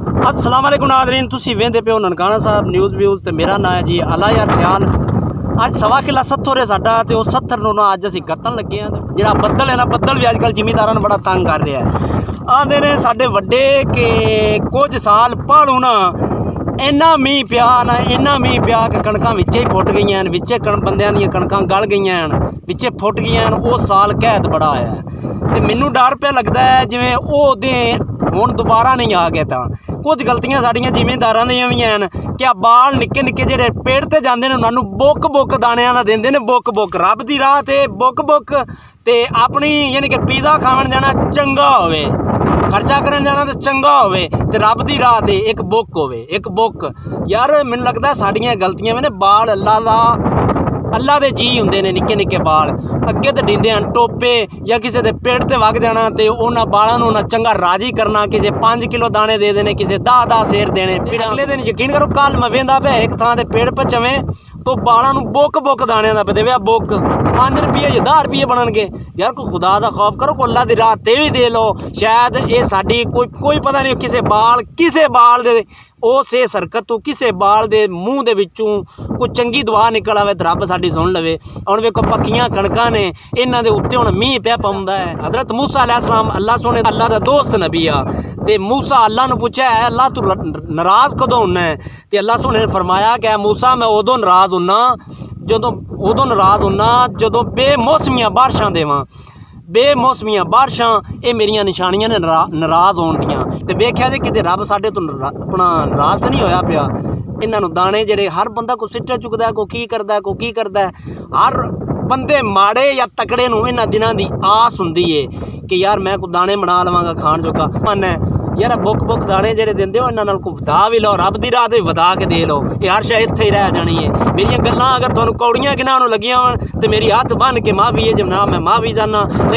अस्सलाम वालेकुम नाज़रीन, तुसी वेंदे पे हो ननकाना साहब न्यूज़ व्यूज़ ते मेरा नाम है जी अला यार सियाल। अज सवा किला 70 है साडा ते उस 70 नूं ना अज असीं गत्तन लगे हैं। जिहड़ा बद्दल है ना, बद्दल भी अजकल जिमीदारां नूं बड़ा तंग कर रहा है। आंदे ने साडे वड्डे कि कुछ साल पहलू ना इन्ना मीह पिया ना, इन्ना मीह पिया कि कणकां विच्चे ही फुट गईयां न, विच्चे बंदियां दियां कणकां गल गईयां न, विच्चे फुट गईयां न। उस साल कहत बड़ा आया ते मैनूं डर पिया लगदा है जिवें ओह दिन हुण दुबारा नहीं आ गए। तां कुछ गलतियां साड़ियां जिमींदारां दियां भी हैं। क्या बाल निक्के निक्के जेह्ड़े पेड़ ते जांदे ने उन्हां बुक बुक दाणियां दा देंदे ने, बुक बुक रब दी राह ते बुक बुक ते अपनी यानी कि पिज़्ज़ा खावन जाना चंगा होवे, खर्चा करन जाना तो चंगा होवे ते रब दी राह ते एक बुक होवे, एक बुक। यार मैनूं लगदा साड़ियां गलतियां ने। बाल अल्लाह दे जी हुंदे ने, निक्के निक्के बाल अगे तो डींदे हैं टोपे या किसी के पेड़ ते वग जाना तो उन्होंने बालों नूं चंगा राजी करना, किसी 5 किलो दाने दे देने, किसी 10 सेर देने। फिर अगले दिन यकीन करो कल मैं वेंदा पे एक थां ते पेड़ पर चवें तो बालों नूं बुक बुक दाने का पे देवे बुक 5 रुपये या 10 रुपये बननगे। यार कोई खुदा दा खौफ करो, कोई अल्लाह दी राह ते भी दे लो। शायद ये साडी कोई पता नहीं किसे बाल दे उस हरकत तो किसी बाल दे मूँह दे विचों कोई चंगी दुआ निकल आवे तो रब साडी सुन लवे। हुण वेखो पक्कियां कणकां ने, इन्हां दे उत्ते हुण मीह पिया पौंदा है। हज़रत मूसा अलैहिस्सलाम अल्लाह सोने अल्लाह दा दोस्त नबी आ ते मूसा अल्लाह नूं पुछया है अल्लाह तू नाराज़ कदों हुन्ना है? ते अल्लाह सोने ने फरमाया कि मूसा मैं उदों नाराज़ हुन्ना जदों बेमौसमियां बारिशां देवां। बेमौसमियां बारिशां ये मेरियां निशानियां ने नाराज़ होण दियां। ते वेख्या जे किते रब साडे तो अपना नाराज़ तो नहीं होया पिया। इन्हां नूं दाने जेहड़े हर बंदा को सिट्टे चुकदा है, को की करदा है। हर बंदे माड़े या तकड़े नूं इन्हां दिनां दी आस हुंदी है कि यार मैं को दाने बना लवांगा खाण जोगा। मन है यार बुक बुक दाने जेहड़े दिंदे हो इन्हां नाल को वधा भी लो, रब दी राह ते वधा के दे लो। ये हर शै इत्थे ही रह जानी है। मेरियां गल्लां अगर तुहानूं कौड़ियां गिनाण नूं लगियां होण ते मेरी हत्थ बन के माफ़ी है जनाब, मैं माफ़ी चाहना।